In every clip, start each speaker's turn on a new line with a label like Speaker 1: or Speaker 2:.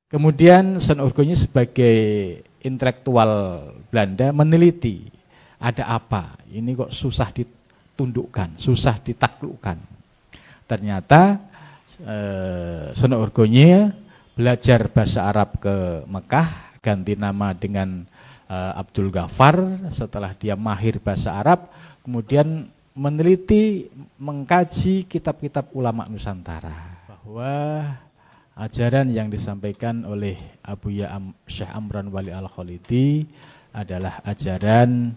Speaker 1: Kemudian Son Urgonya sebagai intelektual Belanda meneliti ada apa, ini kok susah ditundukkan, susah ditaklukkan. Ternyata Son Urgonya belajar bahasa Arab ke Mekah, ganti nama dengan Abdul Ghaffar. Setelah dia mahir bahasa Arab, kemudian meneliti, mengkaji kitab-kitab ulama Nusantara, bahwa ajaran yang disampaikan oleh Abuya Syekh Amran Wali Al-Khalidi adalah ajaran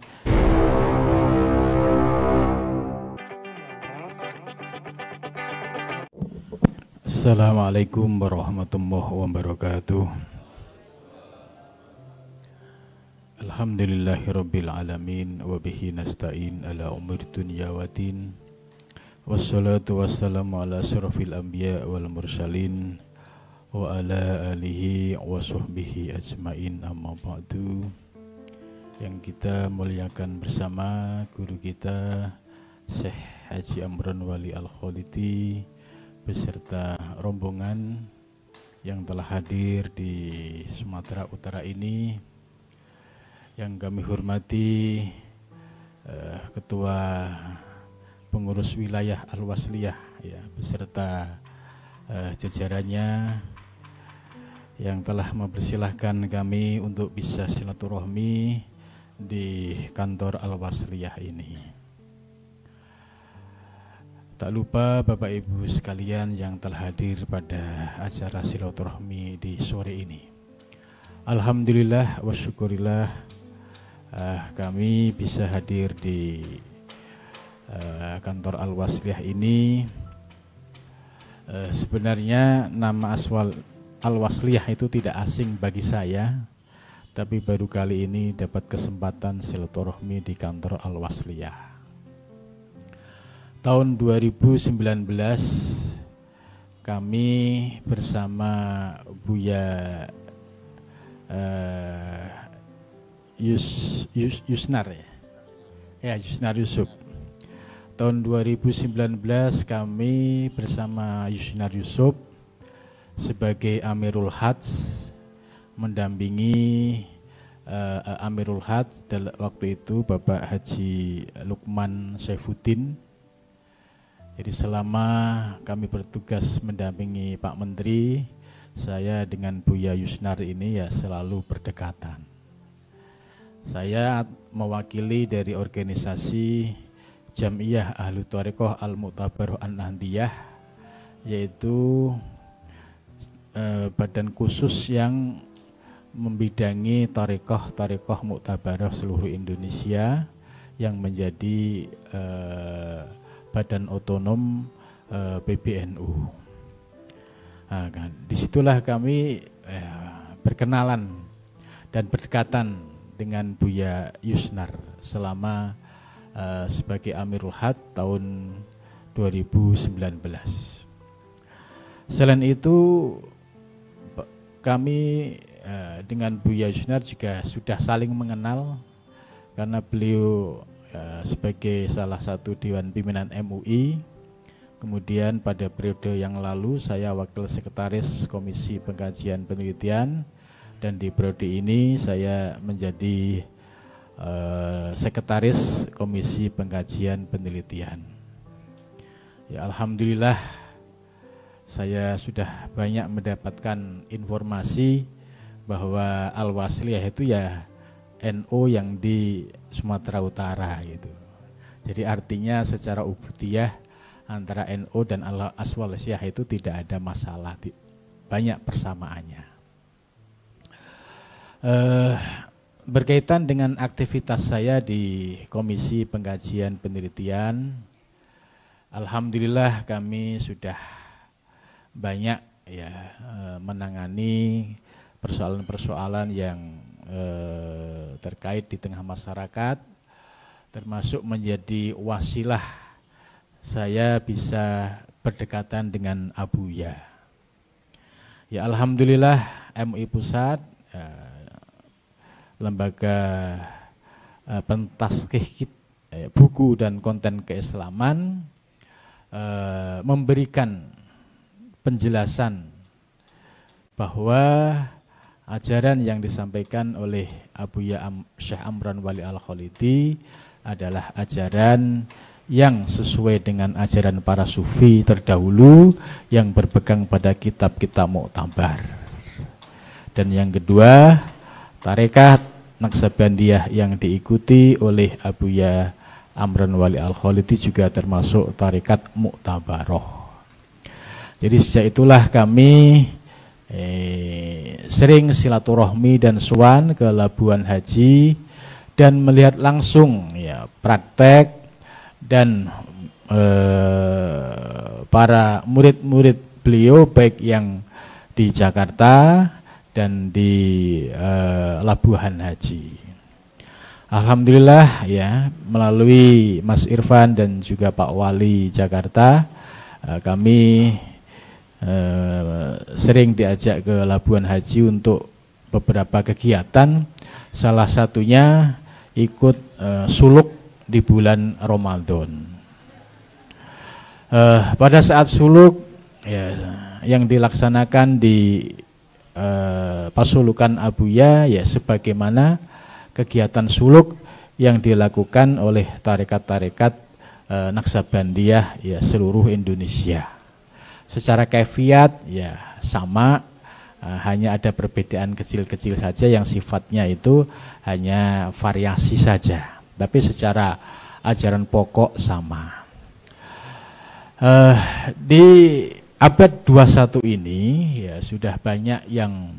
Speaker 1: Assalamualaikum warahmatullahi wabarakatuh. Alhamdulillahirabbil alamin wa bihi nasta'in ala umuri dunya waddin. Wassalatu wassalamu ala asyrafil anbiya wal mursalin wa ala alihi wa sahbihi ajmain, amma ba'du. Yang kita muliakan bersama guru kita Syekh Haji Amran Wali Al-Khalidi beserta rombongan yang telah hadir di Sumatera Utara ini, yang kami hormati Ketua Pengurus Wilayah Al-Wasliyah ya, beserta jajarannya yang telah mempersilahkan kami untuk bisa silaturahmi di kantor Al-Wasliyah ini. Tak lupa Bapak Ibu sekalian yang telah hadir pada acara silaturahmi di sore ini. Alhamdulillah wa syukurillah kami bisa hadir di kantor Al-Wasliyah ini. Sebenarnya nama Al-Wasliyah itu tidak asing bagi saya, tapi baru kali ini dapat kesempatan silaturahmi di kantor Al-Wasliyah. Tahun 2019 kami bersama Buya Yusnar Yusnar Yusuf. Tahun 2019 kami bersama Yusnar Yusuf sebagai Amirul Hajj mendampingi Amirul Hajj waktu itu Bapak Haji Lukman Saifuddin. Jadi selama kami bertugas mendampingi Pak Menteri, saya dengan Buya Yusnar ini ya selalu berdekatan. Saya mewakili dari organisasi Jam'iyah Ahlu Thariqah Al-Mu'tabaroh An-Nahdiyah, yaitu badan khusus yang membidangi thariqah Mu'tabaroh seluruh Indonesia yang menjadi badan otonom PBNU. Nah, kan, disitulah kami berkenalan dan berdekatan dengan Buya Yusnar selama sebagai Amirul Hajj tahun 2019. Selain itu kami dengan Buya Yusnar juga sudah saling mengenal karena beliau sebagai salah satu Dewan Pimpinan MUI. Kemudian pada periode yang lalu saya Wakil Sekretaris Komisi Pengkajian Penelitian, dan di periode ini saya menjadi Sekretaris Komisi Pengkajian Penelitian. Ya, alhamdulillah saya sudah banyak mendapatkan informasi bahwa Al-Wasliyah itu ya NU yang di Sumatera Utara gitu. Jadi artinya secara ubudiyah antara NU dan Al-Wasliyah itu tidak ada masalah, banyak persamaannya. Berkaitan dengan aktivitas saya di Komisi Pengkajian Penelitian, alhamdulillah kami sudah banyak ya menangani persoalan-persoalan yang terkait di tengah masyarakat, termasuk menjadi wasilah saya bisa berdekatan dengan Abuya. Ya alhamdulillah MUI Pusat, lembaga pentaskhih buku dan konten keislaman, memberikan penjelasan bahwa ajaran yang disampaikan oleh Syekh Amran Wali Al-Khalidi adalah ajaran yang sesuai dengan ajaran para sufi terdahulu yang berpegang pada kitab-kitab Mu'tabar. Dan yang kedua, tarekat Naqsabandiyah yang diikuti oleh Abuya Amran Wali Al-Khalidi juga termasuk tarekat Mu'tabaroh. Jadi sejak itulah kami sering silaturahmi dan suan ke Labuan Haji dan melihat langsung ya praktek dan para murid-murid beliau baik yang di Jakarta dan di Labuan Haji. Alhamdulillah ya, melalui Mas Irfan dan juga Pak Wali Jakarta, kami sering diajak ke Labuan Haji untuk beberapa kegiatan, salah satunya ikut suluk di bulan Ramadan. Pada saat suluk ya, yang dilaksanakan di Pasulukan Abuya ya sebagaimana kegiatan suluk yang dilakukan oleh tarekat-tarekat Naqsabandiyah ya seluruh Indonesia. Secara kaifiat ya sama, hanya ada perbedaan kecil-kecil saja yang sifatnya itu hanya variasi saja. Tapi secara ajaran pokok sama. Di abad 21 ini ya sudah banyak yang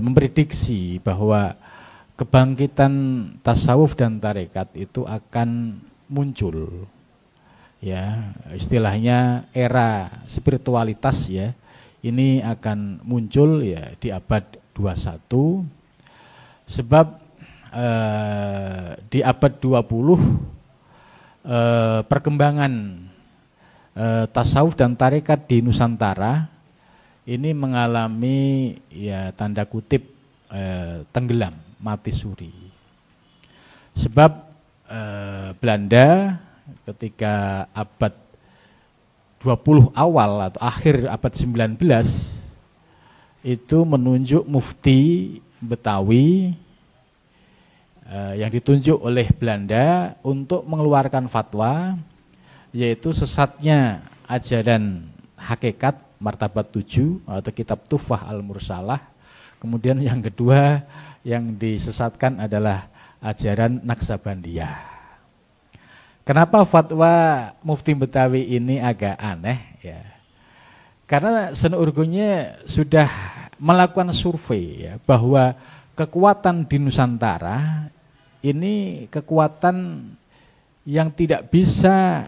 Speaker 1: memprediksi bahwa kebangkitan tasawuf dan tarekat itu akan muncul. Ya, istilahnya era spiritualitas ya. Ini akan muncul ya di abad 21. Sebab di abad 20 perkembangan tasawuf dan tarekat di Nusantara ini mengalami ya tanda kutip tenggelam, mati suri. Sebab Belanda ketika abad 20 awal atau akhir abad 19 itu menunjuk mufti Betawi yang ditunjuk oleh Belanda untuk mengeluarkan fatwa, yaitu sesatnya ajaran hakikat martabat 7 atau kitab Tuhfah Al-Mursalah. Kemudian yang kedua yang disesatkan adalah ajaran Naqsabandiyah. Kenapa fatwa Mufti Betawi ini agak aneh ya? Karena Senurgonya sudah melakukan survei ya, bahwa kekuatan di Nusantara ini kekuatan yang tidak bisa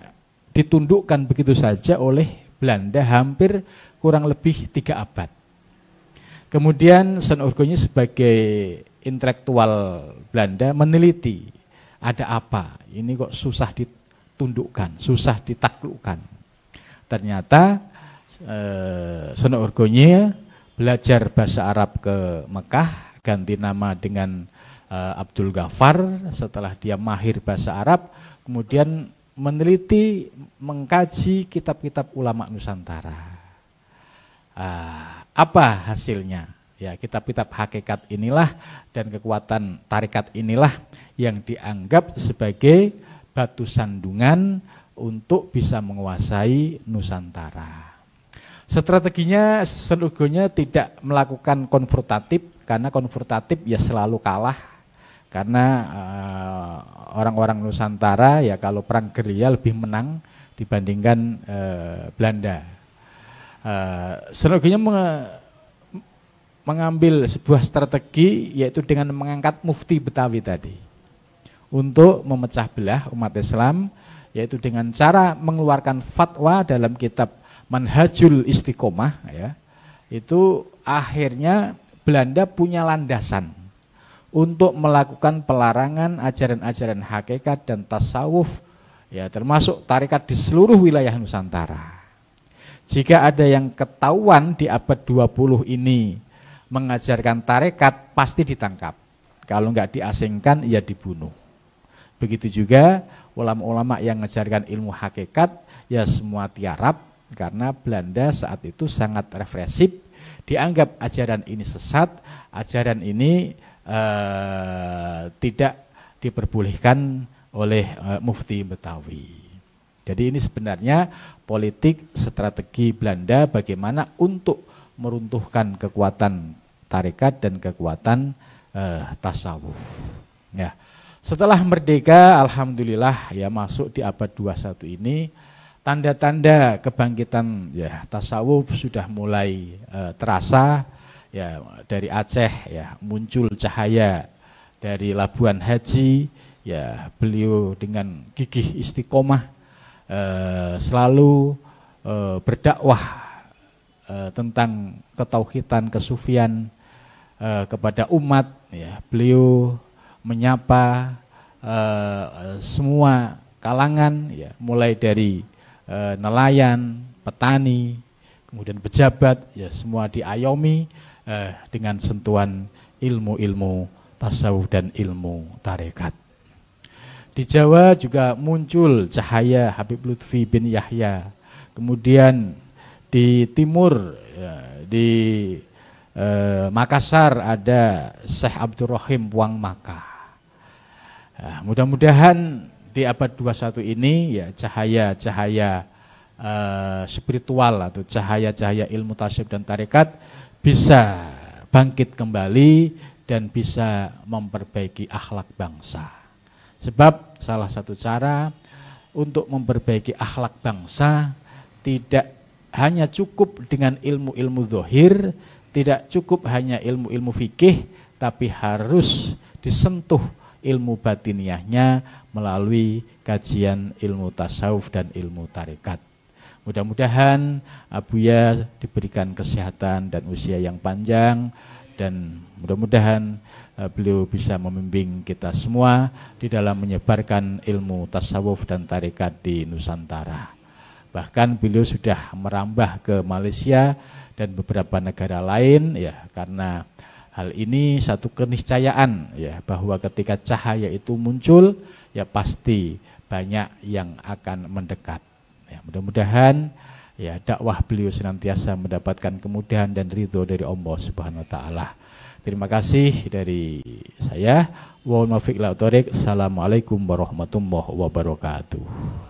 Speaker 1: ditundukkan begitu saja oleh Belanda hampir kurang lebih 3 abad. Kemudian Senurgonya sebagai intelektual Belanda meneliti ada apa, ini kok susah ditundukkan, susah ditaklukkan. Ternyata Senurgonya belajar bahasa Arab ke Mekah, ganti nama dengan Abdul Ghaffar. Setelah dia mahir bahasa Arab, kemudian meneliti, mengkaji kitab-kitab ulama Nusantara. Apa hasilnya? Ya, kitab-kitab hakikat inilah dan kekuatan tarekat inilah yang dianggap sebagai batu sandungan untuk bisa menguasai Nusantara. Strateginya Senurgonya tidak melakukan konfrontatif, karena konfrontatif ya selalu kalah. Karena orang-orang Nusantara ya kalau perang gerilya lebih menang dibandingkan Belanda. Senurgonya mengambil sebuah strategi, yaitu dengan mengangkat mufti Betawi tadi untuk memecah belah umat Islam, yaitu dengan cara mengeluarkan fatwa dalam kitab Manhajul Istiqomah ya. Itu akhirnya Belanda punya landasan untuk melakukan pelarangan ajaran-ajaran hakikat dan tasawuf ya, termasuk tarekat di seluruh wilayah Nusantara. Jika ada yang ketahuan di abad 20 ini mengajarkan tarekat, pasti ditangkap. Kalau enggak diasingkan, ya dibunuh. Begitu juga ulama-ulama yang mengajarkan ilmu hakikat, ya semua tiarap, karena Belanda saat itu sangat represif dianggap ajaran ini sesat, ajaran ini tidak diperbolehkan oleh Mufti Betawi. Jadi ini sebenarnya politik strategi Belanda bagaimana untuk meruntuhkan kekuatan tarekat dan kekuatan tasawuf. Ya. Setelah merdeka, alhamdulillah ya masuk di abad 21 ini, tanda-tanda kebangkitan ya tasawuf sudah mulai terasa. Ya, dari Aceh ya muncul cahaya, dari Labuan Haji ya beliau dengan gigih istiqomah selalu berdakwah tentang ketauhidan, kesufian kepada umat. Ya, beliau menyapa semua kalangan, ya, mulai dari nelayan, petani, kemudian pejabat, ya semua diayomi dengan sentuhan ilmu-ilmu tasawuf dan ilmu tarekat. Di Jawa juga muncul cahaya Habib Lutfi bin Yahya. Kemudian di timur, ya, di Makassar ada Syekh Abdurrahim Puang Maka. Nah, mudah-mudahan di abad 21 ini ya cahaya-cahaya spiritual atau cahaya-cahaya ilmu tasawuf dan tarekat bisa bangkit kembali dan bisa memperbaiki akhlak bangsa. Sebab salah satu cara untuk memperbaiki akhlak bangsa tidak hanya cukup dengan ilmu-ilmu zahir, tidak cukup hanya ilmu-ilmu fikih, tapi harus disentuh ilmu batiniahnya melalui kajian ilmu tasawuf dan ilmu tarekat. Mudah-mudahan Abuya diberikan kesehatan dan usia yang panjang, dan mudah-mudahan beliau bisa membimbing kita semua di dalam menyebarkan ilmu tasawuf dan tarekat di Nusantara. Bahkan beliau sudah merambah ke Malaysia dan beberapa negara lain, ya, karena hal ini satu keniscayaan, ya, bahwa ketika cahaya itu muncul, ya pasti banyak yang akan mendekat. Ya, mudah-mudahan ya dakwah beliau senantiasa mendapatkan kemudahan dan ridho dari Allah Subhanahu wa taala. Terima kasih dari saya. Assalamualaikum warahmatullahi wabarakatuh.